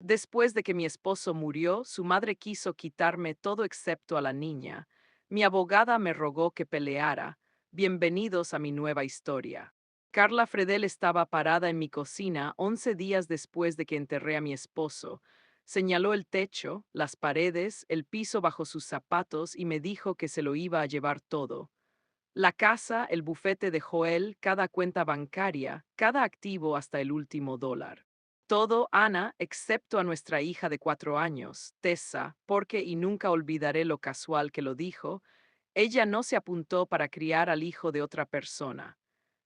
Después de que mi esposo murió, su madre quiso quitarme todo excepto a la niña. Mi abogada me rogó que peleara. Bienvenidos a mi nueva historia. Carla Fredel estaba parada en mi cocina 11 días después de que enterré a mi esposo. Señaló el techo, las paredes, el piso bajo sus zapatos y me dijo que se lo iba a llevar todo. La casa, el bufete de Joel, cada cuenta bancaria, cada activo hasta el último dólar. Todo, Ana, excepto a nuestra hija de 4 años, Tessa, porque, y nunca olvidaré lo casual que lo dijo, ella no se apuntó para criar al hijo de otra persona.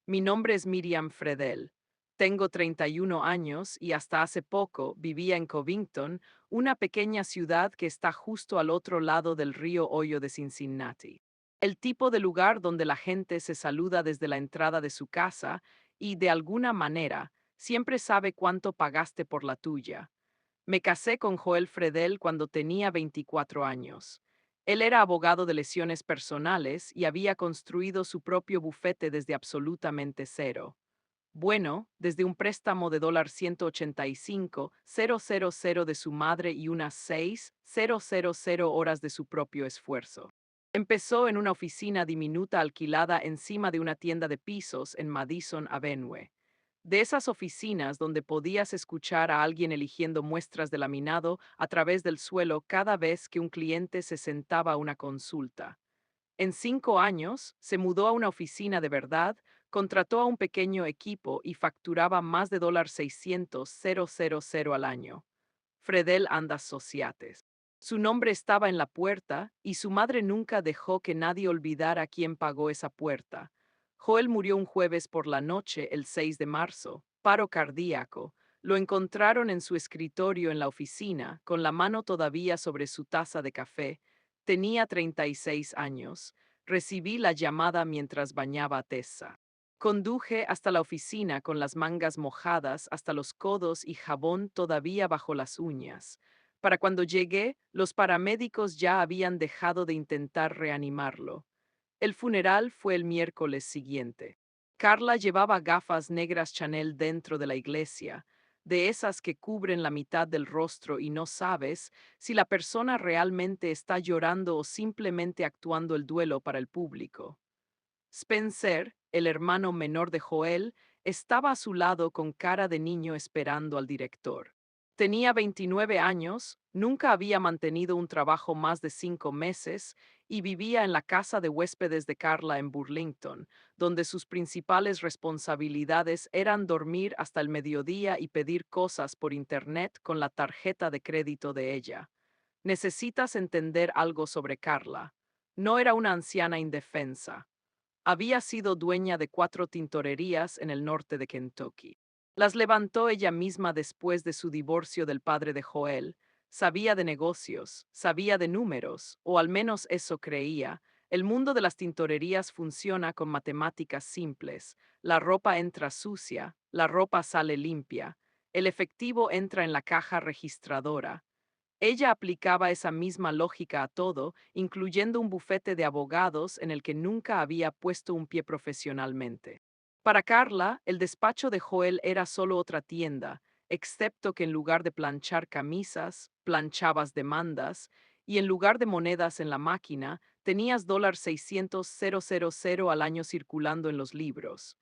Mi nombre es Miriam Fredel. Tengo 31 años y hasta hace poco vivía en Covington, una pequeña ciudad que está justo al otro lado del río Hoyo de Cincinnati. El tipo de lugar donde la gente se saluda desde la entrada de su casa y, de alguna manera, siempre sabe cuánto pagaste por la tuya. Me casé con Joel Fredel cuando tenía 24 años. Él era abogado de lesiones personales y había construido su propio bufete desde absolutamente cero. Bueno, desde un préstamo de $185,000 de su madre y unas 6,000 horas de su propio esfuerzo. Empezó en una oficina diminuta alquilada encima de una tienda de pisos en Madison Avenue. De esas oficinas donde podías escuchar a alguien eligiendo muestras de laminado a través del suelo cada vez que un cliente se sentaba a una consulta. En 5 años, se mudó a una oficina de verdad, contrató a un pequeño equipo y facturaba más de $600,000 al año. Fredel and Associates. Su nombre estaba en la puerta y su madre nunca dejó que nadie olvidara quién pagó esa puerta. Joel murió un jueves por la noche, el 6 de marzo, paro cardíaco. Lo encontraron en su escritorio en la oficina, con la mano todavía sobre su taza de café. Tenía 36 años. Recibí la llamada mientras bañaba a Tessa. Conduje hasta la oficina con las mangas mojadas hasta los codos y jabón todavía bajo las uñas. Para cuando llegué, los paramédicos ya habían dejado de intentar reanimarlo. El funeral fue el miércoles siguiente. Carla llevaba gafas negras Chanel dentro de la iglesia, de esas que cubren la mitad del rostro y no sabes si la persona realmente está llorando o simplemente actuando el duelo para el público. Spencer, el hermano menor de Joel, estaba a su lado con cara de niño esperando al director. Tenía 29 años, nunca había mantenido un trabajo más de 5 meses y vivía en la casa de huéspedes de Carla en Burlington, donde sus principales responsabilidades eran dormir hasta el mediodía y pedir cosas por internet con la tarjeta de crédito de ella. Necesitas entender algo sobre Carla. No era una anciana indefensa. Había sido dueña de 4 tintorerías en el norte de Kentucky. Las levantó ella misma después de su divorcio del padre de Joel. Sabía de negocios, sabía de números, o al menos eso creía. El mundo de las tintorerías funciona con matemáticas simples. La ropa entra sucia, la ropa sale limpia. El efectivo entra en la caja registradora. Ella aplicaba esa misma lógica a todo, incluyendo un bufete de abogados en el que nunca había puesto un pie profesionalmente. Para Carla, el despacho de Joel era solo otra tienda, excepto que en lugar de planchar camisas, planchabas demandas, y en lugar de monedas en la máquina, tenías $600,000 al año circulando en los libros.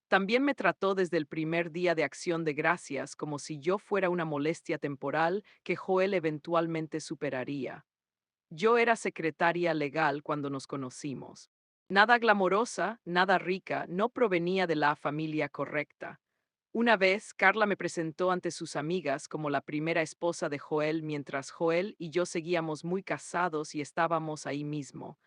También me trató desde el primer día de Acción de Gracias como si yo fuera una molestia temporal que Joel eventualmente superaría. Yo era secretaria legal cuando nos conocimos. Nada glamorosa, nada rica, no provenía de la familia correcta. Una vez, Carla me presentó ante sus amigas como la primera esposa de Joel mientras Joel y yo seguíamos muy casados y estábamos ahí mismo.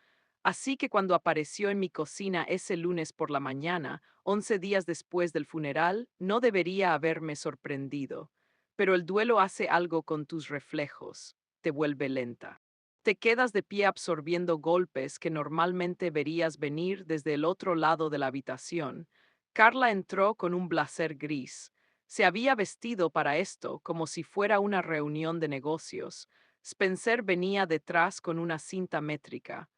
Así que cuando apareció en mi cocina ese lunes por la mañana, 11 días después del funeral, no debería haberme sorprendido. Pero el duelo hace algo con tus reflejos, te vuelve lenta. Te quedas de pie absorbiendo golpes que normalmente verías venir desde el otro lado de la habitación. Carla entró con un blazer gris. Se había vestido para esto como si fuera una reunión de negocios. Spencer venía detrás con una cinta métrica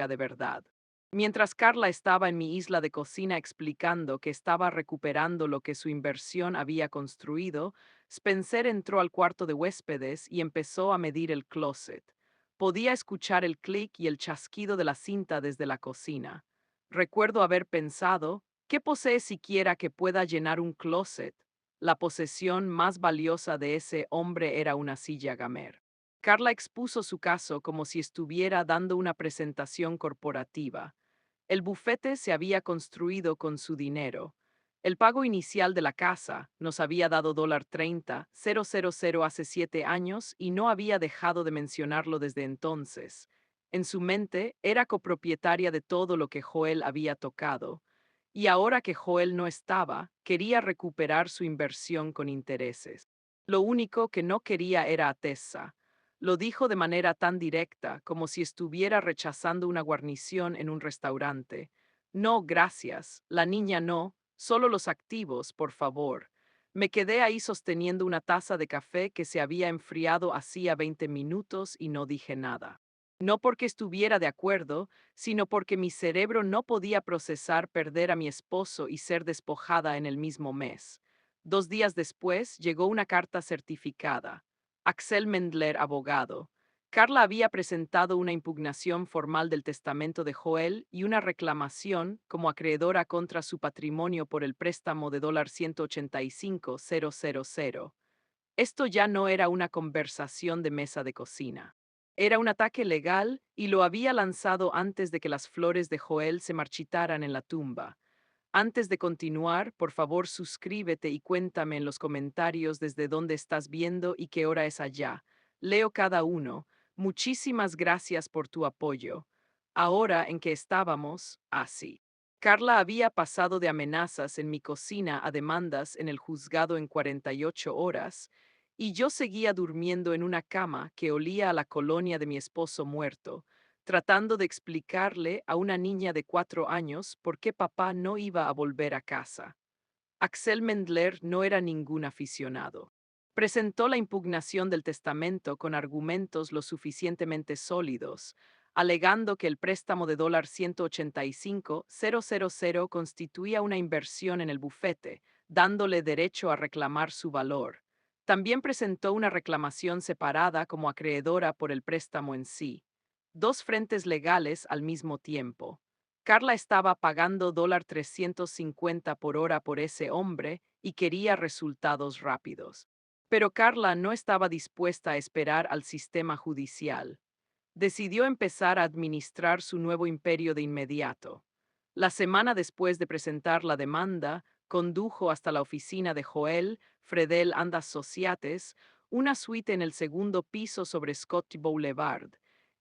de verdad. Mientras Carla estaba en mi isla de cocina explicando que estaba recuperando lo que su inversión había construido, Spencer entró al cuarto de huéspedes y empezó a medir el closet. Podía escuchar el clic y el chasquido de la cinta desde la cocina. Recuerdo haber pensado, ¿qué posee siquiera que pueda llenar un closet? La posesión más valiosa de ese hombre era una silla gamer. Carla expuso su caso como si estuviera dando una presentación corporativa. El bufete se había construido con su dinero. El pago inicial de la casa nos había dado $30,000 hace 7 años y no había dejado de mencionarlo desde entonces. En su mente era copropietaria de todo lo que Joel había tocado. Y ahora que Joel no estaba, quería recuperar su inversión con intereses. Lo único que no quería era a Tessa. Lo dijo de manera tan directa, como si estuviera rechazando una guarnición en un restaurante. No, gracias. La niña no. Solo los activos, por favor. Me quedé ahí sosteniendo una taza de café que se había enfriado hacía 20 minutos y no dije nada. No porque estuviera de acuerdo, sino porque mi cerebro no podía procesar perder a mi esposo y ser despojada en el mismo mes. 2 días después llegó una carta certificada. Axel Mendler, abogado. Carla había presentado una impugnación formal del testamento de Joel y una reclamación como acreedora contra su patrimonio por el préstamo de $185,000. Esto ya no era una conversación de mesa de cocina. Era un ataque legal y lo había lanzado antes de que las flores de Joel se marchitaran en la tumba. Antes de continuar, por favor suscríbete y cuéntame en los comentarios desde dónde estás viendo y qué hora es allá. Leo cada uno. Muchísimas gracias por tu apoyo. Ahora en que estábamos, así. Carla había pasado de amenazas en mi cocina a demandas en el juzgado en 48 horas, y yo seguía durmiendo en una cama que olía a la colonia de mi esposo muerto, tratando de explicarle a una niña de 4 años por qué papá no iba a volver a casa. Axel Mendler no era ningún aficionado. Presentó la impugnación del testamento con argumentos lo suficientemente sólidos, alegando que el préstamo de $185,000 constituía una inversión en el bufete, dándole derecho a reclamar su valor. También presentó una reclamación separada como acreedora por el préstamo en sí. Dos frentes legales al mismo tiempo. Carla estaba pagando $350 por hora por ese hombre y quería resultados rápidos. Pero Carla no estaba dispuesta a esperar al sistema judicial. Decidió empezar a administrar su nuevo imperio de inmediato. La semana después de presentar la demanda, condujo hasta la oficina de Joel Fredel and Associates, una suite en el segundo piso sobre Scott Boulevard.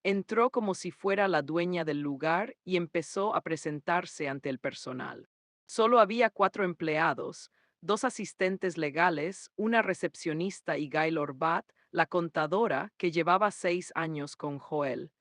Entró como si fuera la dueña del lugar y empezó a presentarse ante el personal. Solo había 4 empleados, 2 asistentes legales, una recepcionista y Gail Orbat, la contadora, que llevaba 6 años con Joel.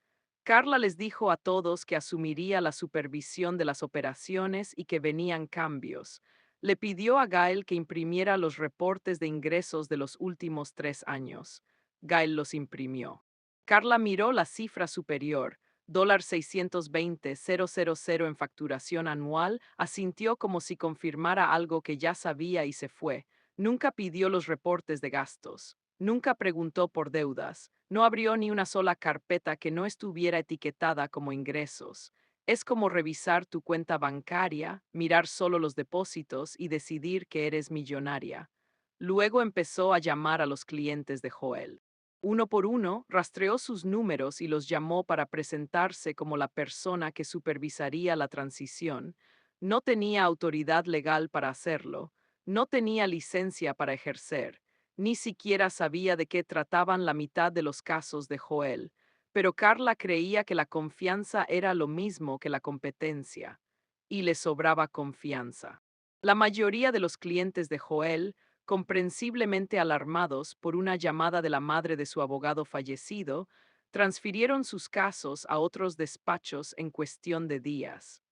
Carla les dijo a todos que asumiría la supervisión de las operaciones y que venían cambios. Le pidió a Gail que imprimiera los reportes de ingresos de los últimos 3 años. Gail los imprimió. Carla miró la cifra superior, $620,000 en facturación anual, asintió como si confirmara algo que ya sabía y se fue. Nunca pidió los reportes de gastos. Nunca preguntó por deudas. No abrió ni una sola carpeta que no estuviera etiquetada como ingresos. Es como revisar tu cuenta bancaria, mirar solo los depósitos y decidir que eres millonaria. Luego empezó a llamar a los clientes de Joel. Uno por uno, rastreó sus números y los llamó para presentarse como la persona que supervisaría la transición. No tenía autoridad legal para hacerlo, no tenía licencia para ejercer, ni siquiera sabía de qué trataban la mitad de los casos de Joel, pero Carla creía que la confianza era lo mismo que la competencia, y le sobraba confianza. La mayoría de los clientes de Joel, comprensiblemente alarmados por una llamada de la madre de su abogado fallecido, transfirieron sus casos a otros despachos en cuestión de días.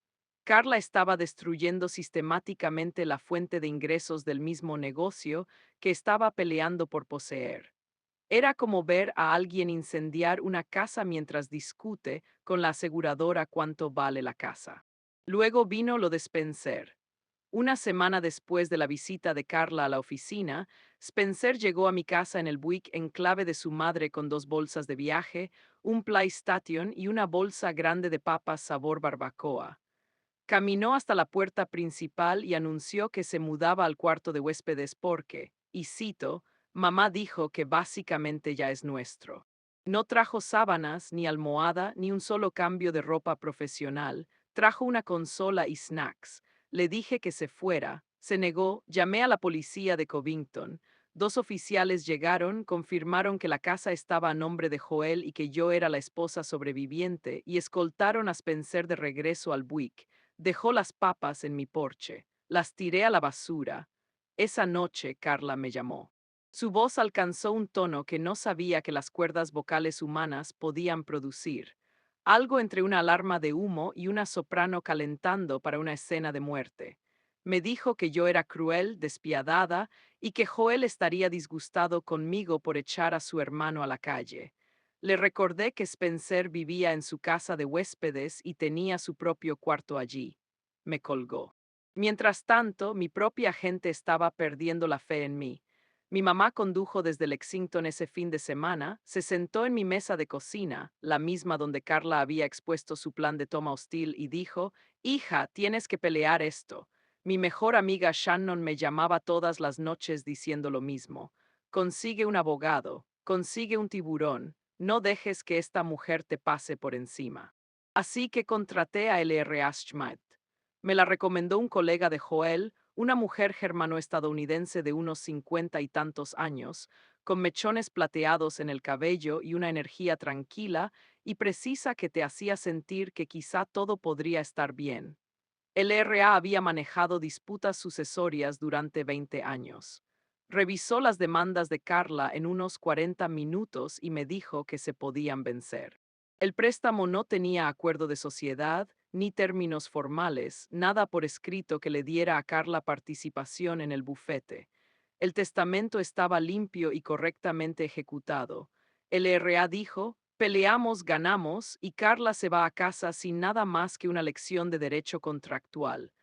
Carla estaba destruyendo sistemáticamente la fuente de ingresos del mismo negocio que estaba peleando por poseer. Era como ver a alguien incendiar una casa mientras discute con la aseguradora cuánto vale la casa. Luego vino lo de Spencer. Una semana después de la visita de Carla a la oficina, Spencer llegó a mi casa en el Buick en clave de su madre con 2 bolsas de viaje, un PlayStation y una bolsa grande de papas sabor barbacoa. Caminó hasta la puerta principal y anunció que se mudaba al cuarto de huéspedes porque, y cito, mamá dijo que básicamente ya es nuestro. No trajo sábanas, ni almohada, ni un solo cambio de ropa profesional. Trajo una consola y snacks. Le dije que se fuera. Se negó, llamé a la policía de Covington. 2 oficiales llegaron, confirmaron que la casa estaba a nombre de Joel y que yo era la esposa sobreviviente, y escoltaron a Spencer de regreso al Buick. Dejó las papas en mi porche. Las tiré a la basura. Esa noche Carla me llamó. Su voz alcanzó un tono que no sabía que las cuerdas vocales humanas podían producir. Algo entre una alarma de humo y una soprano calentando para una escena de muerte. Me dijo que yo era cruel, despiadada, y que Joel estaría disgustado conmigo por echar a su hermano a la calle. Le recordé que Spencer vivía en su casa de huéspedes y tenía su propio cuarto allí. Me colgó. Mientras tanto, mi propia gente estaba perdiendo la fe en mí. Mi mamá condujo desde Lexington ese fin de semana, se sentó en mi mesa de cocina, la misma donde Carla había expuesto su plan de toma hostil, y dijo, hija, tienes que pelear esto. Mi mejor amiga Shannon me llamaba todas las noches diciendo lo mismo. Consigue un abogado, consigue un tiburón, no dejes que esta mujer te pase por encima. Así que contraté a LRA Schmidt. Me la recomendó un colega de Joel, una mujer germano-estadounidense de unos 50 y tantos años, con mechones plateados en el cabello y una energía tranquila y precisa que te hacía sentir que quizá todo podría estar bien. El RA había manejado disputas sucesorias durante 20 años. Revisó las demandas de Carla en unos 40 minutos y me dijo que se podían vencer. El préstamo no tenía acuerdo de sociedad, ni términos formales, nada por escrito que le diera a Carla participación en el bufete. El testamento estaba limpio y correctamente ejecutado. El RA dijo, peleamos, ganamos, y Carla se va a casa sin nada más que una lección de derecho contractual.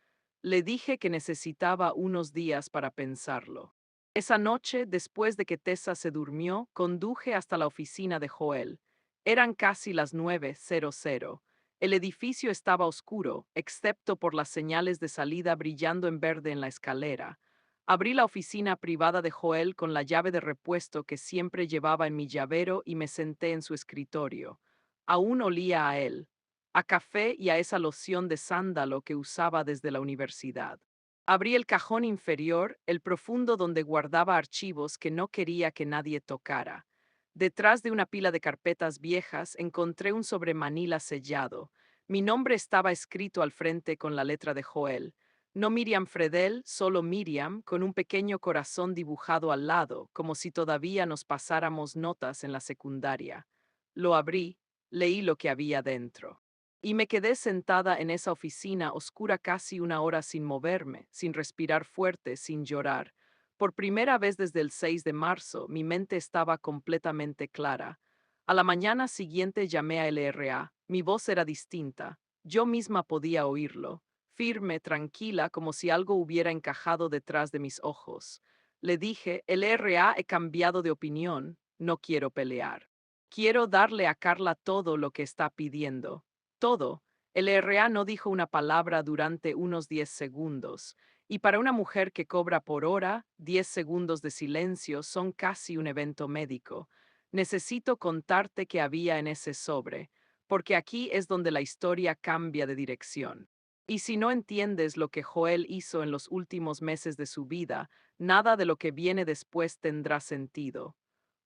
Le dije que necesitaba unos días para pensarlo. Esa noche, después de que Tessa se durmió, conduje hasta la oficina de Joel. Eran casi las 9:00. El edificio estaba oscuro, excepto por las señales de salida brillando en verde en la escalera. Abrí la oficina privada de Joel con la llave de repuesto que siempre llevaba en mi llavero y me senté en su escritorio. Aún olía a él, a café y a esa loción de sándalo que usaba desde la universidad. Abrí el cajón inferior, el profundo donde guardaba archivos que no quería que nadie tocara. Detrás de una pila de carpetas viejas encontré un sobremanila sellado. Mi nombre estaba escrito al frente con la letra de Joel. No Miriam Fredel, solo Miriam, con un pequeño corazón dibujado al lado, como si todavía nos pasáramos notas en la secundaria. Lo abrí, leí lo que había dentro. Y me quedé sentada en esa oficina oscura casi una hora sin moverme, sin respirar fuerte, sin llorar. Por primera vez desde el 6 de marzo, mi mente estaba completamente clara. A la mañana siguiente llamé a LRA. Mi voz era distinta. Yo misma podía oírlo, firme, tranquila, como si algo hubiera encajado detrás de mis ojos. Le dije, LRA, he cambiado de opinión, no quiero pelear. Quiero darle a Carla todo lo que está pidiendo. Todo. El RA no dijo una palabra durante unos 10 segundos, y para una mujer que cobra por hora, 10 segundos de silencio son casi un evento médico. Necesito contarte qué había en ese sobre, porque aquí es donde la historia cambia de dirección. Y si no entiendes lo que Joel hizo en los últimos meses de su vida, nada de lo que viene después tendrá sentido.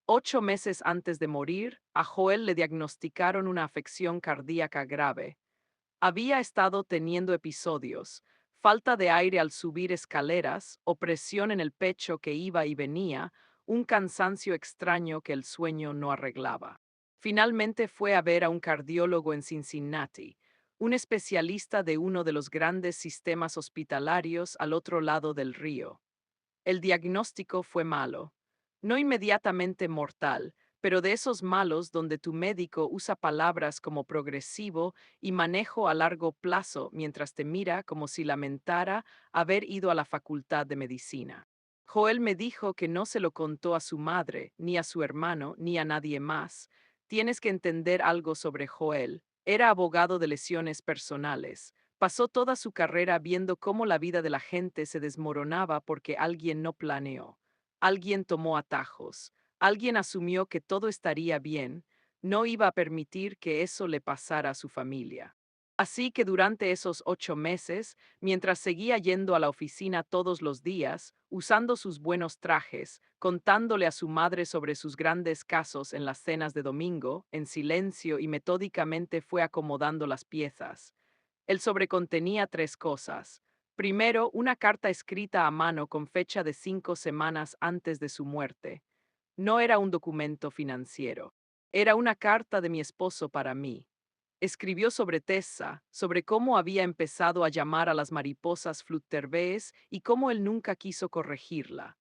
8 meses antes de morir, a Joel le diagnosticaron una afección cardíaca grave. Había estado teniendo episodios, falta de aire al subir escaleras, opresión en el pecho que iba y venía, un cansancio extraño que el sueño no arreglaba. Finalmente fue a ver a un cardiólogo en Cincinnati, un especialista de uno de los grandes sistemas hospitalarios al otro lado del río. El diagnóstico fue malo. No inmediatamente mortal, pero de esos malos donde tu médico usa palabras como progresivo y manejo a largo plazo mientras te mira como si lamentara haber ido a la facultad de medicina. Joel me dijo que no se lo contó a su madre, ni a su hermano, ni a nadie más. Tienes que entender algo sobre Joel. Era abogado de lesiones personales. Pasó toda su carrera viendo cómo la vida de la gente se desmoronaba porque alguien no planeó. Alguien tomó atajos. Alguien asumió que todo estaría bien. No iba a permitir que eso le pasara a su familia. Así que durante esos 8 meses, mientras seguía yendo a la oficina todos los días, usando sus buenos trajes, contándole a su madre sobre sus grandes casos en las cenas de domingo, en silencio y metódicamente fue acomodando las piezas. El sobre contenía 3 cosas. Primero, una carta escrita a mano con fecha de 5 semanas antes de su muerte. No era un documento financiero. Era una carta de mi esposo para mí. Escribió sobre Tessa, sobre cómo había empezado a llamar a las mariposas flutterbees y cómo él nunca quiso corregirla.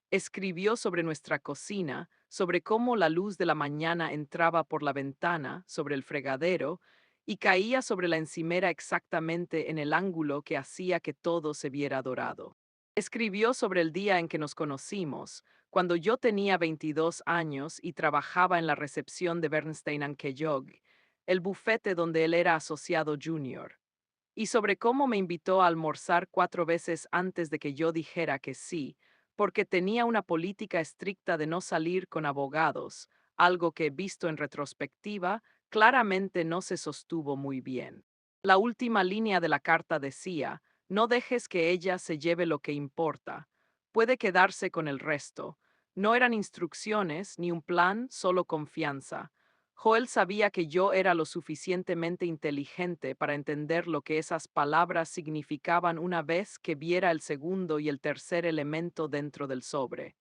Escribió sobre nuestra cocina, sobre cómo la luz de la mañana entraba por la ventana, sobre el fregadero, y caía sobre la encimera exactamente en el ángulo que hacía que todo se viera dorado. Escribió sobre el día en que nos conocimos, cuando yo tenía 22 años y trabajaba en la recepción de Bernstein Kellogg, el bufete donde él era asociado junior, y sobre cómo me invitó a almorzar 4 veces antes de que yo dijera que sí, porque tenía una política estricta de no salir con abogados, algo que, visto en retrospectiva, claramente no se sostuvo muy bien. La última línea de la carta decía: no dejes que ella se lleve lo que importa. Puede quedarse con el resto. No eran instrucciones ni un plan, solo confianza. Joel sabía que yo era lo suficientemente inteligente para entender lo que esas palabras significaban una vez que viera el segundo y el tercer elemento dentro del sobre.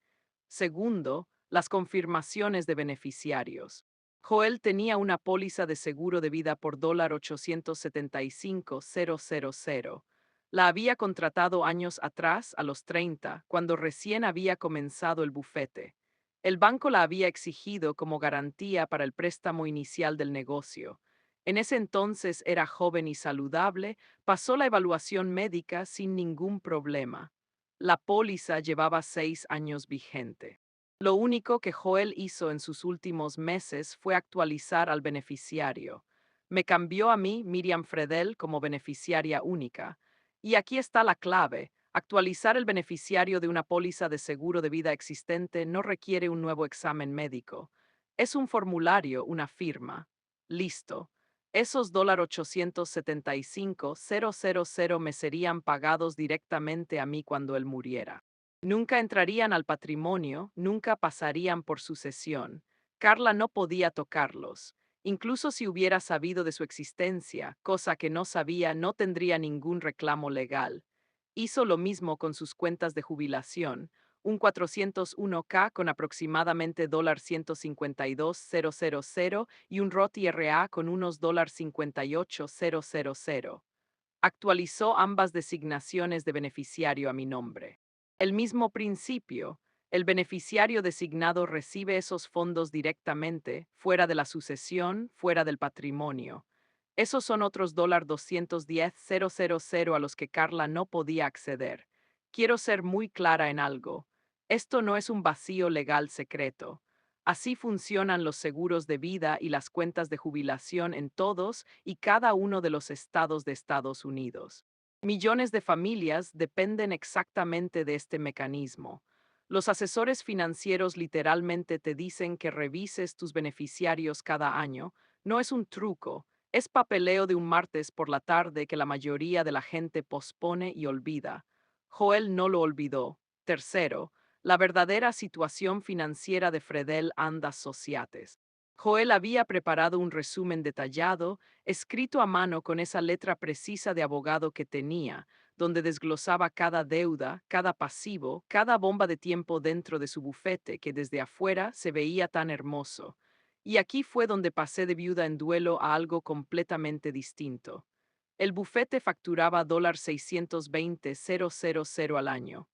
Segundo, las confirmaciones de beneficiarios. Joel tenía una póliza de seguro de vida por $875,000. La había contratado años atrás, a los 30, cuando recién había comenzado el bufete. El banco la había exigido como garantía para el préstamo inicial del negocio. En ese entonces era joven y saludable, pasó la evaluación médica sin ningún problema. La póliza llevaba 6 años vigente. Lo único que Joel hizo en sus últimos meses fue actualizar al beneficiario. Me cambió a mí, Miriam Fredel, como beneficiaria única. Y aquí está la clave. Actualizar el beneficiario de una póliza de seguro de vida existente no requiere un nuevo examen médico. Es un formulario, una firma. Listo. Esos $875,000 me serían pagados directamente a mí cuando él muriera. Nunca entrarían al patrimonio, nunca pasarían por sucesión. Carla no podía tocarlos. Incluso si hubiera sabido de su existencia, cosa que no sabía, no tendría ningún reclamo legal. Hizo lo mismo con sus cuentas de jubilación, un 401k con aproximadamente $152,000 y un Roth IRA con unos $58,000. Actualizó ambas designaciones de beneficiario a mi nombre. El mismo principio, el beneficiario designado recibe esos fondos directamente, fuera de la sucesión, fuera del patrimonio. Esos son otros $210,000 a los que Carla no podía acceder. Quiero ser muy clara en algo. Esto no es un vacío legal secreto. Así funcionan los seguros de vida y las cuentas de jubilación en todos y cada uno de los estados de Estados Unidos. Millones de familias dependen exactamente de este mecanismo. Los asesores financieros literalmente te dicen que revises tus beneficiarios cada año. No es un truco, es papeleo de un martes por la tarde que la mayoría de la gente pospone y olvida. Joel no lo olvidó. Tercero, la verdadera situación financiera de Fredel and Associates. Joel había preparado un resumen detallado, escrito a mano con esa letra precisa de abogado que tenía, donde desglosaba cada deuda, cada pasivo, cada bomba de tiempo dentro de su bufete que desde afuera se veía tan hermoso. Y aquí fue donde pasé de viuda en duelo a algo completamente distinto. El bufete facturaba $620,000 al año.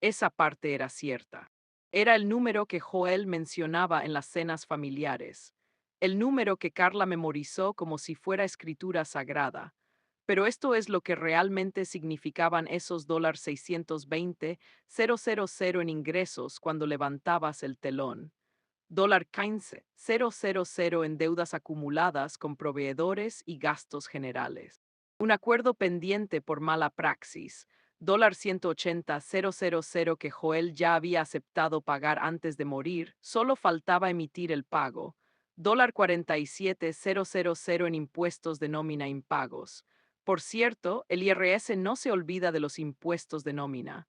Esa parte era cierta. Era el número que Joel mencionaba en las cenas familiares, el número que Carla memorizó como si fuera escritura sagrada. Pero esto es lo que realmente significaban esos $620,000 en ingresos cuando levantabas el telón. $15,000 en deudas acumuladas con proveedores y gastos generales. Un acuerdo pendiente por mala praxis. $180,000 que Joel ya había aceptado pagar antes de morir, solo faltaba emitir el pago. $47,000 en impuestos de nómina impagos. Por cierto, el IRS no se olvida de los impuestos de nómina.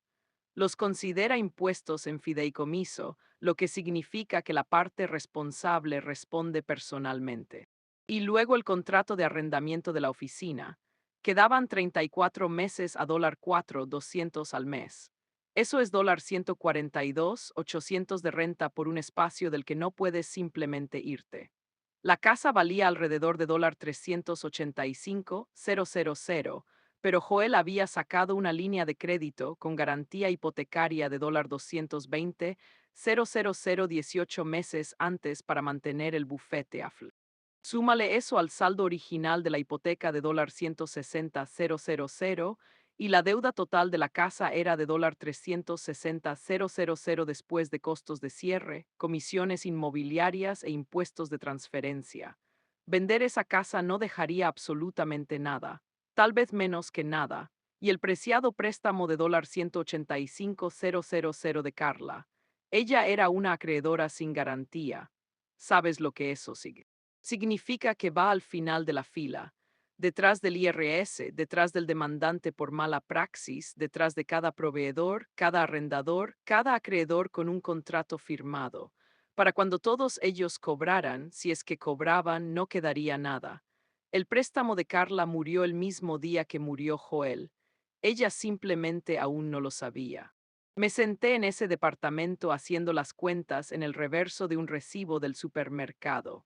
Los considera impuestos en fideicomiso, lo que significa que la parte responsable responde personalmente. Y luego el contrato de arrendamiento de la oficina. Quedaban 34 meses a $4,200 al mes. Eso es $142,800 de renta por un espacio del que no puedes simplemente irte. La casa valía alrededor de $385,000, pero Joel había sacado una línea de crédito con garantía hipotecaria de $220,000 18 meses antes para mantener el bufete a flote. Súmale eso al saldo original de la hipoteca de $160,000 y la deuda total de la casa era de $360,000 después de costos de cierre, comisiones inmobiliarias e impuestos de transferencia. Vender esa casa no dejaría absolutamente nada, tal vez menos que nada, y el preciado préstamo de $185,000 de Carla. Ella era una acreedora sin garantía. ¿Sabes lo que eso significa? Que va al final de la fila, detrás del IRS, detrás del demandante por mala praxis, detrás de cada proveedor, cada arrendador, cada acreedor con un contrato firmado. Para cuando todos ellos cobraran, si es que cobraban, no quedaría nada. El préstamo de Carla murió el mismo día que murió Joel. Ella simplemente aún no lo sabía. Me senté en ese departamento haciendo las cuentas en el reverso de un recibo del supermercado.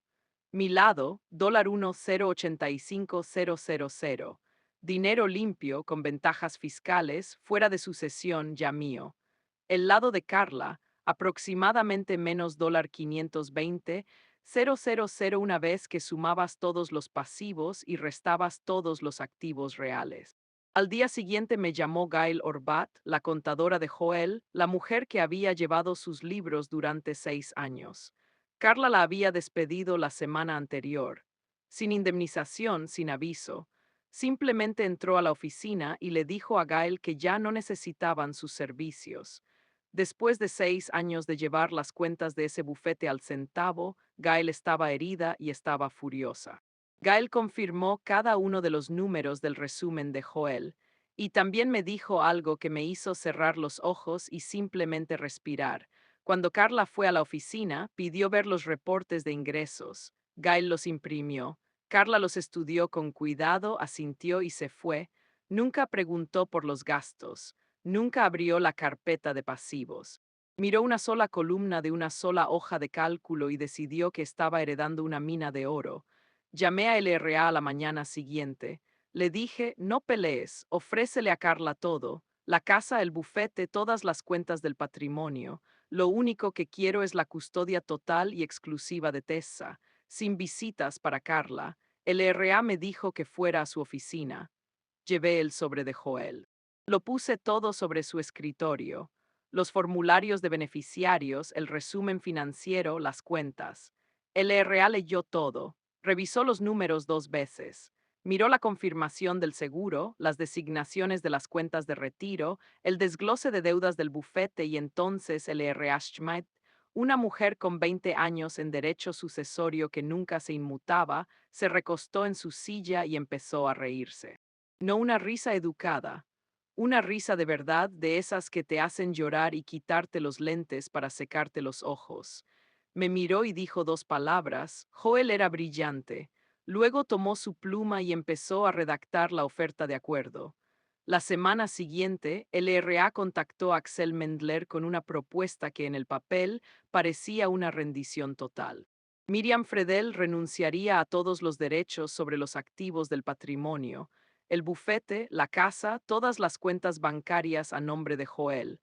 Mi lado, $1,085,000. Dinero limpio con ventajas fiscales fuera de sucesión ya mío. El lado de Carla, aproximadamente menos $520,000 una vez que sumabas todos los pasivos y restabas todos los activos reales. Al día siguiente me llamó Gail Orbat, la contadora de Joel, la mujer que había llevado sus libros durante 6 años. Carla la había despedido la semana anterior, sin indemnización, sin aviso. Simplemente entró a la oficina y le dijo a Gail que ya no necesitaban sus servicios. Después de 6 años de llevar las cuentas de ese bufete al centavo, Gail estaba herida y estaba furiosa. Gail confirmó cada uno de los números del resumen de Joel, y también me dijo algo que me hizo cerrar los ojos y simplemente respirar. Cuando Carla fue a la oficina, pidió ver los reportes de ingresos. Gail los imprimió. Carla los estudió con cuidado, asintió y se fue. Nunca preguntó por los gastos. Nunca abrió la carpeta de pasivos. Miró una sola columna de una sola hoja de cálculo y decidió que estaba heredando una mina de oro. Llamé a LRA a la mañana siguiente. Le dije, no pelees, ofrécele a Carla todo, la casa, el bufete, todas las cuentas del patrimonio. Lo único que quiero es la custodia total y exclusiva de Tessa, sin visitas para Carla. LRA me dijo que fuera a su oficina. Llevé el sobre de Joel. Lo puse todo sobre su escritorio. Los formularios de beneficiarios, el resumen financiero, las cuentas. LRA leyó todo. Revisó los números 2 veces. Miró la confirmación del seguro, las designaciones de las cuentas de retiro, el desglose de deudas del bufete y entonces LRA Schmidt, una mujer con 20 años en derecho sucesorio que nunca se inmutaba, se recostó en su silla y empezó a reírse. No una risa educada, una risa de verdad de esas que te hacen llorar y quitarte los lentes para secarte los ojos. Me miró y dijo 2 palabras. Joel era brillante. Luego tomó su pluma y empezó a redactar la oferta de acuerdo. La semana siguiente, el LRA contactó a Axel Mendler con una propuesta que en el papel parecía una rendición total. Miriam Fredel renunciaría a todos los derechos sobre los activos del patrimonio, el bufete, la casa, todas las cuentas bancarias a nombre de Joel.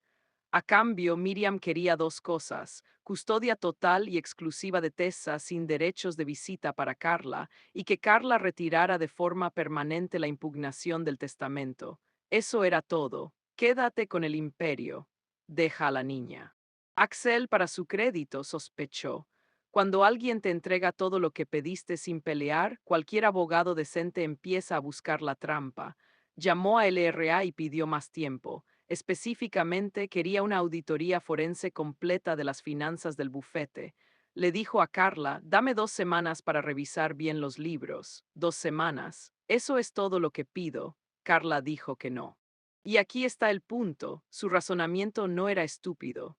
A cambio, Miriam quería dos cosas: custodia total y exclusiva de Tessa sin derechos de visita para Carla, y que Carla retirara de forma permanente la impugnación del testamento. Eso era todo. Quédate con el imperio. Deja a la niña. Axel, para su crédito, sospechó. Cuando alguien te entrega todo lo que pediste sin pelear, cualquier abogado decente empieza a buscar la trampa. Llamó a LRA y pidió más tiempo. Específicamente, quería una auditoría forense completa de las finanzas del bufete. Le dijo a Carla: dame 2 semanas para revisar bien los libros. 2 semanas. ¿Eso es todo lo que pido? Carla dijo que no. Y aquí está el punto: su razonamiento no era estúpido.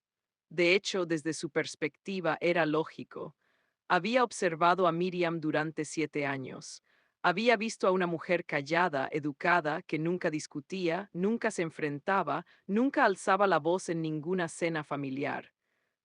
De hecho, desde su perspectiva era lógico. Había observado a Miriam durante 7 años. Había visto a una mujer callada, educada, que nunca discutía, nunca se enfrentaba, nunca alzaba la voz en ninguna cena familiar.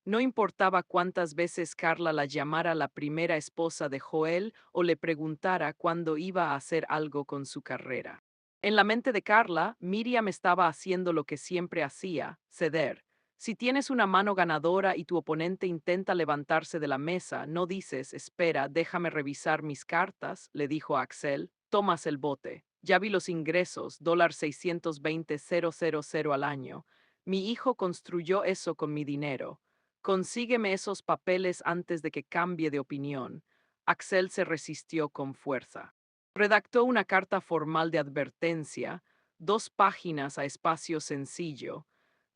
No importaba cuántas veces Carla la llamara la primera esposa de Joel o le preguntara cuándo iba a hacer algo con su carrera. En la mente de Carla, Miriam estaba haciendo lo que siempre hacía: ceder. Si tienes una mano ganadora y tu oponente intenta levantarse de la mesa, no dices: espera, déjame revisar mis cartas, le dijo a Axel. Tomas el bote. Ya vi los ingresos, $620,000 al año. Mi hijo construyó eso con mi dinero. Consígueme esos papeles antes de que cambie de opinión. Axel se resistió con fuerza. Redactó una carta formal de advertencia, 2 páginas a espacio sencillo,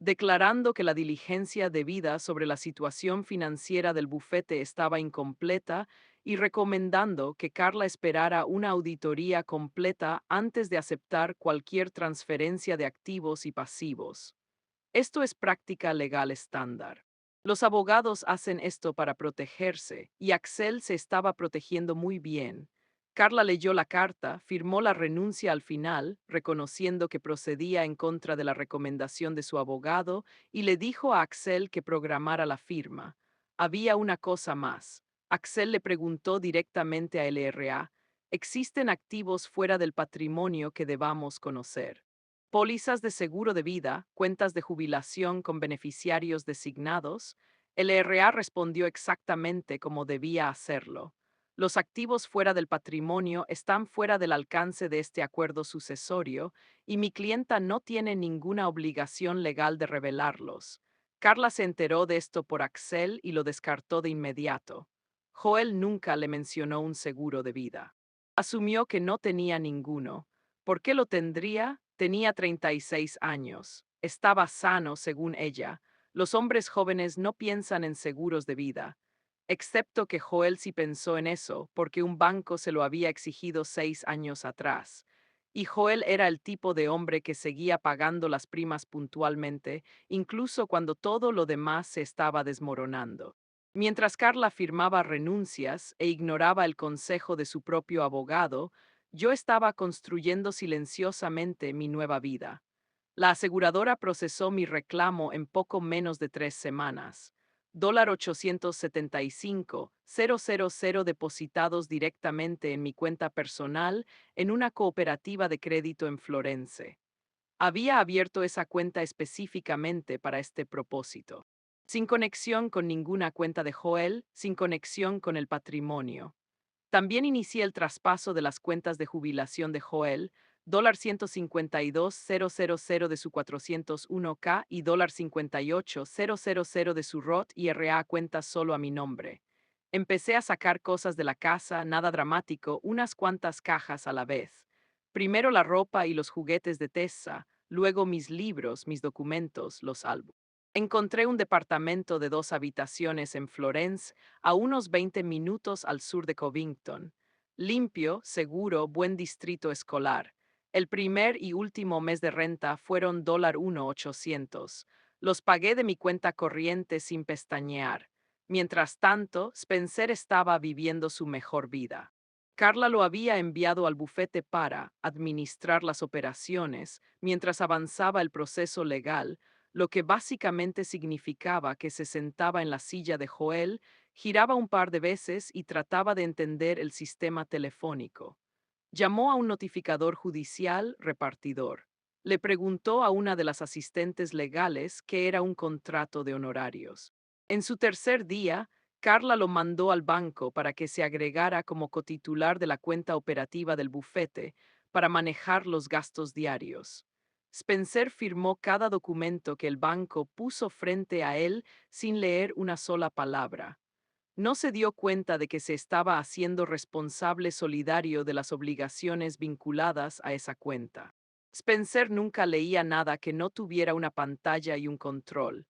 declarando que la diligencia debida sobre la situación financiera del bufete estaba incompleta y recomendando que Carla esperara una auditoría completa antes de aceptar cualquier transferencia de activos y pasivos. Esto es práctica legal estándar. Los abogados hacen esto para protegerse, y Axel se estaba protegiendo muy bien. Carla leyó la carta, firmó la renuncia al final, reconociendo que procedía en contra de la recomendación de su abogado, y le dijo a Axel que programara la firma. Había una cosa más. Axel le preguntó directamente a LRA: ¿existen activos fuera del patrimonio que debamos conocer? Pólizas de seguro de vida, cuentas de jubilación con beneficiarios designados. El RA respondió exactamente como debía hacerlo. Los activos fuera del patrimonio están fuera del alcance de este acuerdo sucesorio y mi clienta no tiene ninguna obligación legal de revelarlos. Carla se enteró de esto por Axel y lo descartó de inmediato. Joel nunca le mencionó un seguro de vida. Asumió que no tenía ninguno. ¿Por qué lo tendría? Tenía 36 años. Estaba sano, según ella. Los hombres jóvenes no piensan en seguros de vida. Excepto que Joel sí pensó en eso, porque un banco se lo había exigido 6 años atrás. Y Joel era el tipo de hombre que seguía pagando las primas puntualmente, incluso cuando todo lo demás se estaba desmoronando. Mientras Carla firmaba renuncias e ignoraba el consejo de su propio abogado, yo estaba construyendo silenciosamente mi nueva vida. La aseguradora procesó mi reclamo en poco menos de 3 semanas. $875,000 depositados directamente en mi cuenta personal en una cooperativa de crédito en Florence. Había abierto esa cuenta específicamente para este propósito. Sin conexión con ninguna cuenta de Joel, sin conexión con el patrimonio. También inicié el traspaso de las cuentas de jubilación de Joel, $152,000 de su 401k y $58,000 de su Roth IRA cuentas solo a mi nombre. Empecé a sacar cosas de la casa, nada dramático, unas cuantas cajas a la vez. Primero la ropa y los juguetes de Tessa, luego mis libros, mis documentos, los álbumes. Encontré un departamento de 2 habitaciones en Florence, a unos 20 minutos al sur de Covington. Limpio, seguro, buen distrito escolar. El primer y último mes de renta fueron $1,800. Los pagué de mi cuenta corriente sin pestañear. Mientras tanto, Spencer estaba viviendo su mejor vida. Carla lo había enviado al bufete para administrar las operaciones mientras avanzaba el proceso legal, lo que básicamente significaba que se sentaba en la silla de Joel, giraba un par de veces y trataba de entender el sistema telefónico. Llamó a un notificador judicial repartidor. Le preguntó a una de las asistentes legales qué era un contrato de honorarios. En su tercer día, Carla lo mandó al banco para que se agregara como cotitular de la cuenta operativa del bufete para manejar los gastos diarios. Spencer firmó cada documento que el banco puso frente a él sin leer una sola palabra. No se dio cuenta de que se estaba haciendo responsable solidario de las obligaciones vinculadas a esa cuenta. Spencer nunca leía nada que no tuviera una pantalla y un control.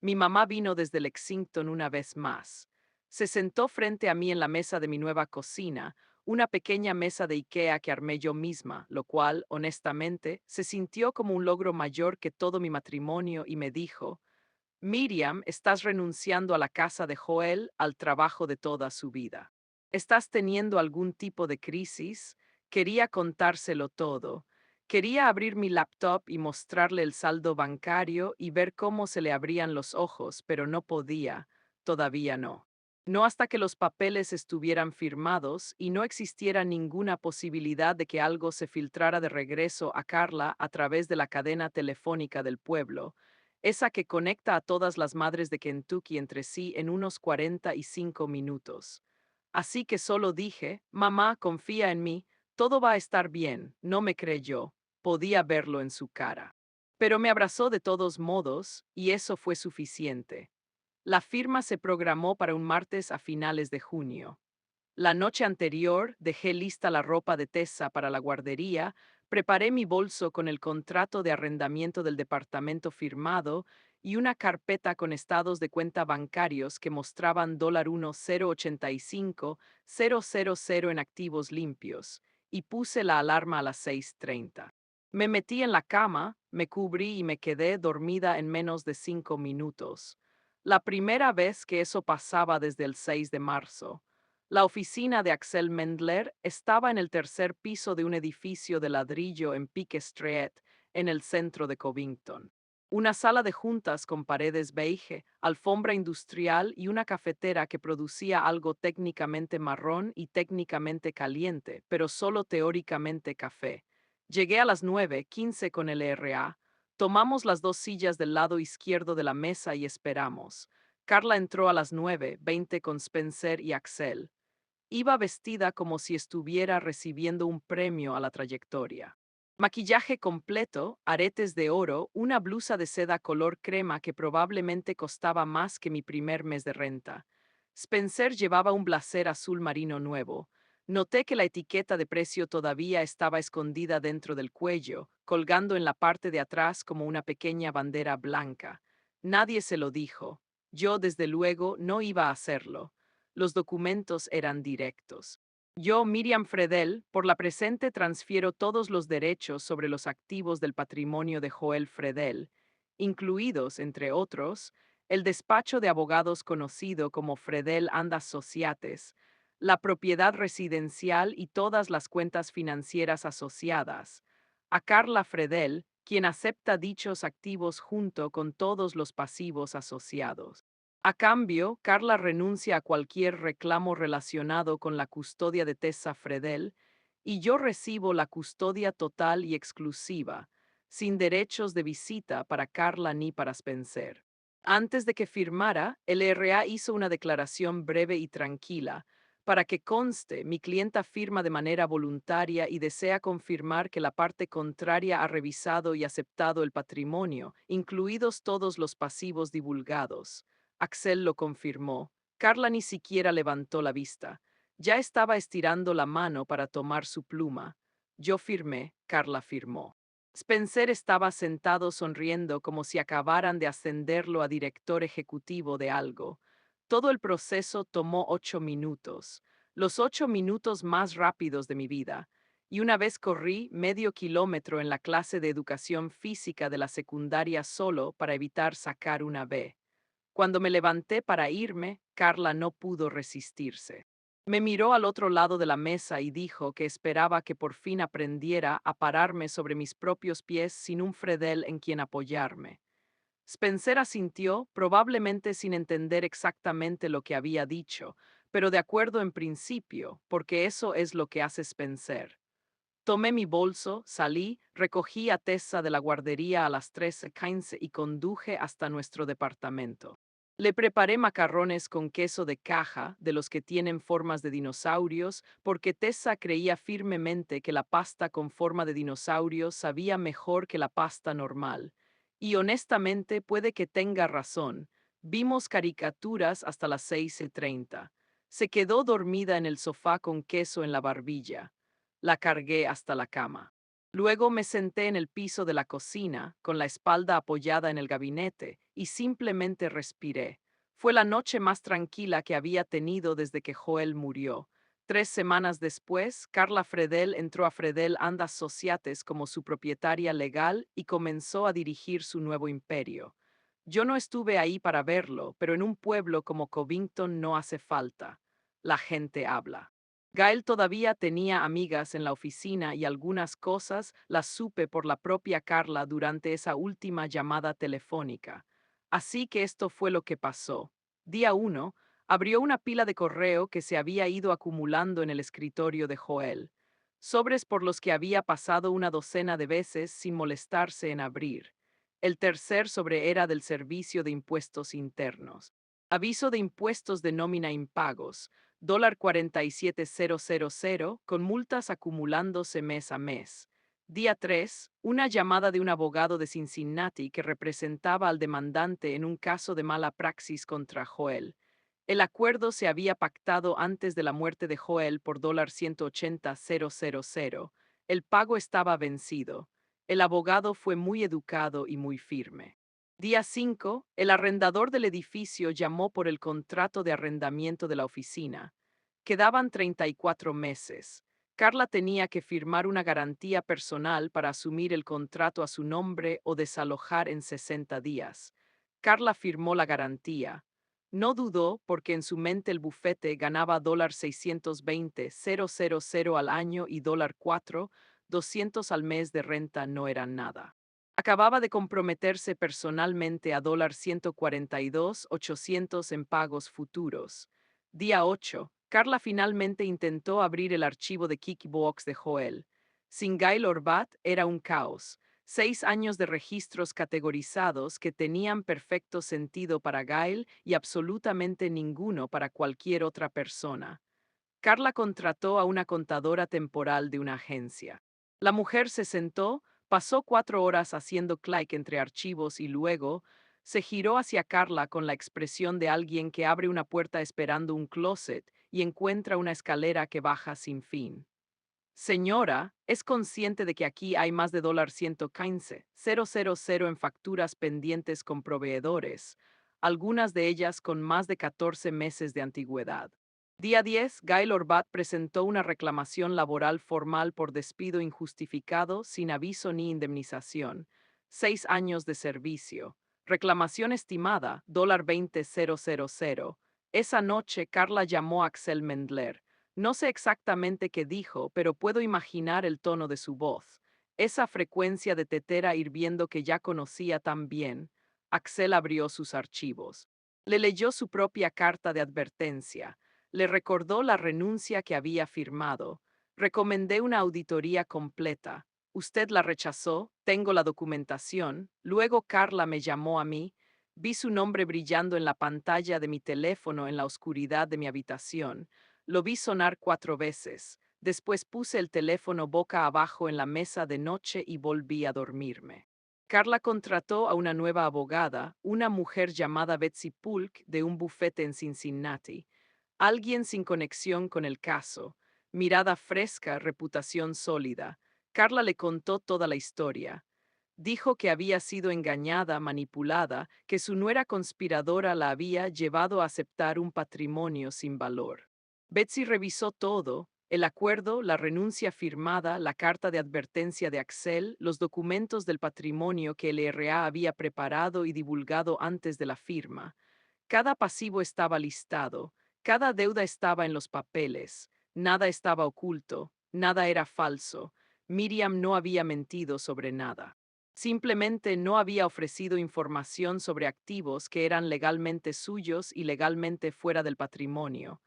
Mi mamá vino desde Lexington una vez más. Se sentó frente a mí en la mesa de mi nueva cocina, una pequeña mesa de IKEA que armé yo misma, lo cual, honestamente, se sintió como un logro mayor que todo mi matrimonio y me dijo: Miriam, estás renunciando a la casa de Joel, al trabajo de toda su vida. ¿Estás teniendo algún tipo de crisis? Quería contárselo todo. Quería abrir mi laptop y mostrarle el saldo bancario y ver cómo se le abrían los ojos, pero no podía. Todavía no. No hasta que los papeles estuvieran firmados y no existiera ninguna posibilidad de que algo se filtrara de regreso a Carla a través de la cadena telefónica del pueblo, esa que conecta a todas las madres de Kentucky entre sí en unos 45 minutos. Así que solo dije: mamá, confía en mí, todo va a estar bien. No me creyó, podía verlo en su cara. Pero me abrazó de todos modos, y eso fue suficiente. La firma se programó para un martes a finales de junio. La noche anterior dejé lista la ropa de Tessa para la guardería, preparé mi bolso con el contrato de arrendamiento del departamento firmado y una carpeta con estados de cuenta bancarios que mostraban $1,085,000 en activos limpios, y puse la alarma a las 6:30. Me metí en la cama, me cubrí y me quedé dormida en menos de 5 minutos. La primera vez que eso pasaba desde el 6 de marzo. La oficina de Axel Mendler estaba en el tercer piso de un edificio de ladrillo en Peak Street, en el centro de Covington. Una sala de juntas con paredes beige, alfombra industrial y una cafetera que producía algo técnicamente marrón y técnicamente caliente, pero solo teóricamente café. Llegué a las 9:15 con el ERA. Tomamos las dos sillas del lado izquierdo de la mesa y esperamos. Carla entró a las 9:20 con Spencer y Axel. Iba vestida como si estuviera recibiendo un premio a la trayectoria. Maquillaje completo, aretes de oro, una blusa de seda color crema que probablemente costaba más que mi primer mes de renta. Spencer llevaba un blazer azul marino nuevo. Noté que la etiqueta de precio todavía estaba escondida dentro del cuello, colgando en la parte de atrás como una pequeña bandera blanca. Nadie se lo dijo. Yo, desde luego, no iba a hacerlo. Los documentos eran directos. Yo, Miriam Fredel, por la presente transfiero todos los derechos sobre los activos del patrimonio de Joel Fredel, incluidos, entre otros, el despacho de abogados conocido como Fredel and Associates, la propiedad residencial y todas las cuentas financieras asociadas, a Carla Fredel, quien acepta dichos activos junto con todos los pasivos asociados. A cambio, Carla renuncia a cualquier reclamo relacionado con la custodia de Tessa Fredel y yo recibo la custodia total y exclusiva, sin derechos de visita para Carla ni para Spencer. Antes de que firmara, el RA hizo una declaración breve y tranquila. Para que conste, mi clienta firma de manera voluntaria y desea confirmar que la parte contraria ha revisado y aceptado el patrimonio, incluidos todos los pasivos divulgados. Axel lo confirmó. Carla ni siquiera levantó la vista. Ya estaba estirando la mano para tomar su pluma. Yo firmé, Carla firmó. Spencer estaba sentado sonriendo como si acabaran de ascenderlo a director ejecutivo de algo. Todo el proceso tomó 8 minutos, los 8 minutos más rápidos de mi vida, y una vez corrí medio kilómetro en la clase de educación física de la secundaria solo para evitar sacar una B. Cuando me levanté para irme, Carla no pudo resistirse. Me miró al otro lado de la mesa y dijo que esperaba que por fin aprendiera a pararme sobre mis propios pies sin un Fredel en quien apoyarme. Spencer asintió, probablemente sin entender exactamente lo que había dicho, pero de acuerdo en principio, porque eso es lo que hace Spencer. Tomé mi bolso, salí, recogí a Tessa de la guardería a las 13:15 y conduje hasta nuestro departamento. Le preparé macarrones con queso de caja, de los que tienen formas de dinosaurios, porque Tessa creía firmemente que la pasta con forma de dinosaurio sabía mejor que la pasta normal. Y honestamente puede que tenga razón. Vimos caricaturas hasta las 6:30. Se quedó dormida en el sofá con queso en la barbilla. La cargué hasta la cama. Luego me senté en el piso de la cocina, con la espalda apoyada en el gabinete, y simplemente respiré. Fue la noche más tranquila que había tenido desde que Joel murió. 3 semanas después, Carla Fredel entró a Fredel and Associates como su propietaria legal y comenzó a dirigir su nuevo imperio. Yo no estuve ahí para verlo, pero en un pueblo como Covington no hace falta. La gente habla. Gail todavía tenía amigas en la oficina y algunas cosas las supe por la propia Carla durante esa última llamada telefónica. Así que esto fue lo que pasó. Día 1, abrió una pila de correo que se había ido acumulando en el escritorio de Joel. Sobres por los que había pasado una docena de veces sin molestarse en abrir. El tercer sobre era del Servicio de Impuestos Internos. Aviso de impuestos de nómina impagos. $47,000 con multas acumulándose mes a mes. Día 3, una llamada de un abogado de Cincinnati que representaba al demandante en un caso de mala praxis contra Joel. El acuerdo se había pactado antes de la muerte de Joel por $180,000. El pago estaba vencido. El abogado fue muy educado y muy firme. Día 5, el arrendador del edificio llamó por el contrato de arrendamiento de la oficina. Quedaban 34 meses. Carla tenía que firmar una garantía personal para asumir el contrato a su nombre o desalojar en 60 días. Carla firmó la garantía. No dudó porque en su mente el bufete ganaba $620,000 al año y $4,200 al mes de renta no eran nada. Acababa de comprometerse personalmente a $142,800 en pagos futuros. Día 8, Carla finalmente intentó abrir el archivo de Kickbox de Joel. Sin Gail Orbat era un caos. 6 años de registros categorizados que tenían perfecto sentido para Gail y absolutamente ninguno para cualquier otra persona. Carla contrató a una contadora temporal de una agencia. La mujer se sentó, pasó 4 horas haciendo clic entre archivos y luego se giró hacia Carla con la expresión de alguien que abre una puerta esperando un closet y encuentra una escalera que baja sin fin. Señora, ¿es consciente de que aquí hay más de $115,000 en facturas pendientes con proveedores, algunas de ellas con más de 14 meses de antigüedad? Día 10, Gail Orbat presentó una reclamación laboral formal por despido injustificado sin aviso ni indemnización. 6 años de servicio. Reclamación estimada, $20,000. Esa noche, Carla llamó a Axel Mendler. No sé exactamente qué dijo, pero puedo imaginar el tono de su voz. Esa frecuencia de tetera hirviendo que ya conocía tan bien. Axel abrió sus archivos. Le leyó su propia carta de advertencia. Le recordó la renuncia que había firmado. Recomendé una auditoría completa. Usted la rechazó, tengo la documentación. Luego Carla me llamó a mí. Vi su nombre brillando en la pantalla de mi teléfono en la oscuridad de mi habitación. Lo vi sonar 4 veces. Después puse el teléfono boca abajo en la mesa de noche y volví a dormirme. Carla contrató a una nueva abogada, una mujer llamada Betsy Pulk de un bufete en Cincinnati. Alguien sin conexión con el caso. Mirada fresca, reputación sólida. Carla le contó toda la historia. Dijo que había sido engañada, manipulada, que su nuera conspiradora la había llevado a aceptar un patrimonio sin valor. Betsy revisó todo, el acuerdo, la renuncia firmada, la carta de advertencia de Axel, los documentos del patrimonio que el RA había preparado y divulgado antes de la firma. Cada pasivo estaba listado, cada deuda estaba en los papeles, nada estaba oculto, nada era falso. Miriam no había mentido sobre nada. Simplemente no había ofrecido información sobre activos que eran legalmente suyos y legalmente fuera del patrimonio.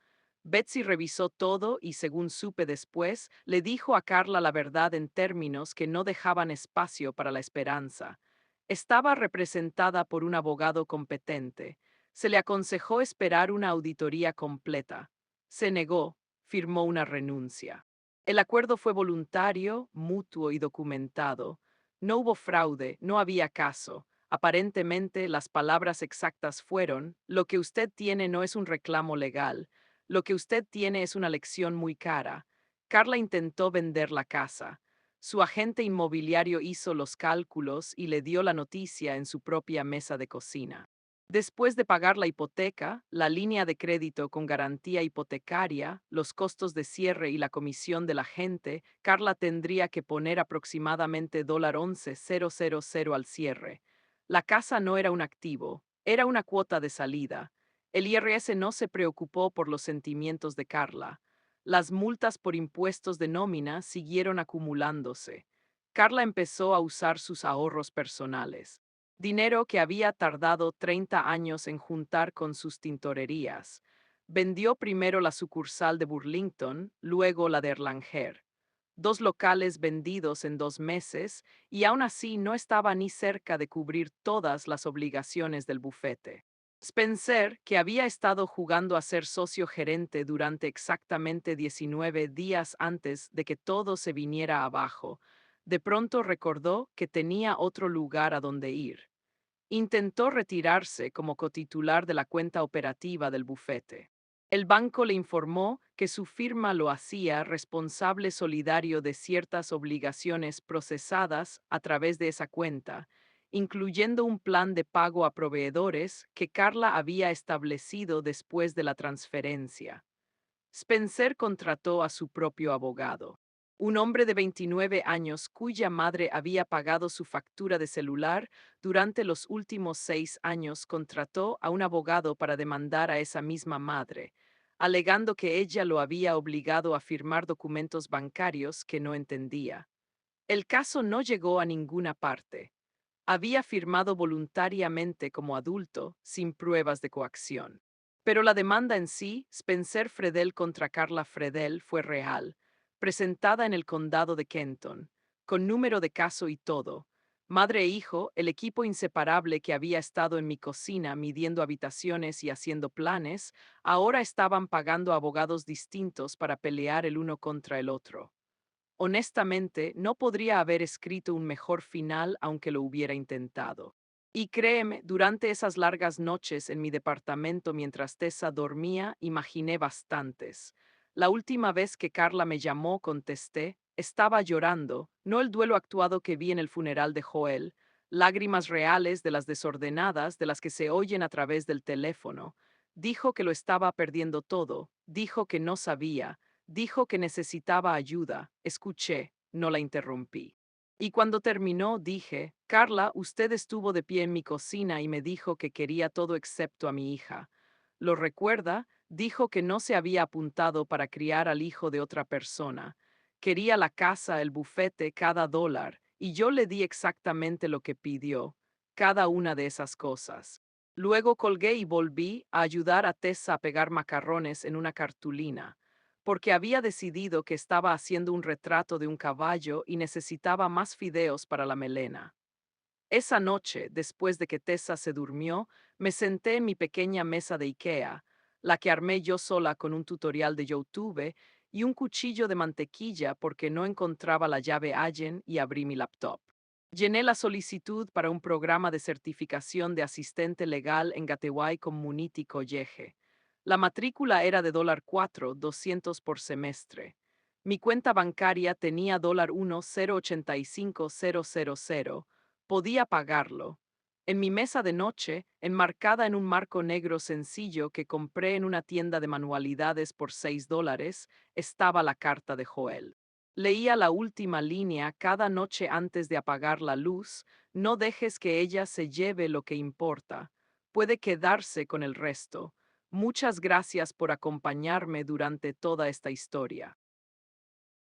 Betsy revisó todo y, según supe después, le dijo a Carla la verdad en términos que no dejaban espacio para la esperanza. Estaba representada por un abogado competente. Se le aconsejó esperar una auditoría completa. Se negó, firmó una renuncia. El acuerdo fue voluntario, mutuo y documentado. No hubo fraude, no había caso. Aparentemente, las palabras exactas fueron: lo que usted tiene no es un reclamo legal. Lo que usted tiene es una lección muy cara. Carla intentó vender la casa. Su agente inmobiliario hizo los cálculos y le dio la noticia en su propia mesa de cocina. Después de pagar la hipoteca, la línea de crédito con garantía hipotecaria, los costos de cierre y la comisión del agente, Carla tendría que poner aproximadamente $11,000 al cierre. La casa no era un activo, era una cuota de salida. El IRS no se preocupó por los sentimientos de Carla. Las multas por impuestos de nómina siguieron acumulándose. Carla empezó a usar sus ahorros personales, dinero que había tardado 30 años en juntar con sus tintorerías. Vendió primero la sucursal de Burlington, luego la de Erlanger. 2 locales vendidos en 2 meses, y aún así no estaba ni cerca de cubrir todas las obligaciones del bufete. Spencer, que había estado jugando a ser socio gerente durante exactamente 19 días antes de que todo se viniera abajo, de pronto recordó que tenía otro lugar a donde ir. Intentó retirarse como cotitular de la cuenta operativa del bufete. El banco le informó que su firma lo hacía responsable solidario de ciertas obligaciones procesadas a través de esa cuenta, incluyendo un plan de pago a proveedores que Carla había establecido después de la transferencia. Spencer contrató a su propio abogado, un hombre de 29 años cuya madre había pagado su factura de celular durante los últimos 6 años. Contrató a un abogado para demandar a esa misma madre, alegando que ella lo había obligado a firmar documentos bancarios que no entendía. El caso no llegó a ninguna parte. Había firmado voluntariamente como adulto, sin pruebas de coacción. Pero la demanda en sí, Spencer Fredel contra Carla Fredel, fue real, presentada en el condado de Kenton, con número de caso y todo. Madre e hijo, el equipo inseparable que había estado en mi cocina midiendo habitaciones y haciendo planes, ahora estaban pagando abogados distintos para pelear el uno contra el otro. Honestamente, no podría haber escrito un mejor final aunque lo hubiera intentado. Y créeme, durante esas largas noches en mi departamento mientras Tessa dormía, imaginé bastantes. La última vez que Carla me llamó, contesté, estaba llorando, no el duelo actuado que vi en el funeral de Joel, lágrimas reales de las desordenadas de las que se oyen a través del teléfono. Dijo que lo estaba perdiendo todo, dijo que no sabía, dijo que necesitaba ayuda. Escuché, no la interrumpí. Y cuando terminó, dije: Carla, usted estuvo de pie en mi cocina y me dijo que quería todo excepto a mi hija. ¿Lo recuerda? Dijo que no se había apuntado para criar al hijo de otra persona. Quería la casa, el bufete, cada dólar, y yo le di exactamente lo que pidió, cada una de esas cosas. Luego colgué y volví a ayudar a Tessa a pegar macarrones en una cartulina, porque había decidido que estaba haciendo un retrato de un caballo y necesitaba más fideos para la melena. Esa noche, después de que Tessa se durmió, me senté en mi pequeña mesa de IKEA, la que armé yo sola con un tutorial de YouTube y un cuchillo de mantequilla porque no encontraba la llave Allen, y abrí mi laptop. Llené la solicitud para un programa de certificación de asistente legal en Gateway Community College. La matrícula era de $4,200 por semestre. Mi cuenta bancaria tenía $1,085,000. Podía pagarlo. En mi mesa de noche, enmarcada en un marco negro sencillo que compré en una tienda de manualidades por $6, estaba la carta de Joel. Leía la última línea cada noche antes de apagar la luz: no dejes que ella se lleve lo que importa. Puede quedarse con el resto. Muchas gracias por acompañarme durante toda esta historia.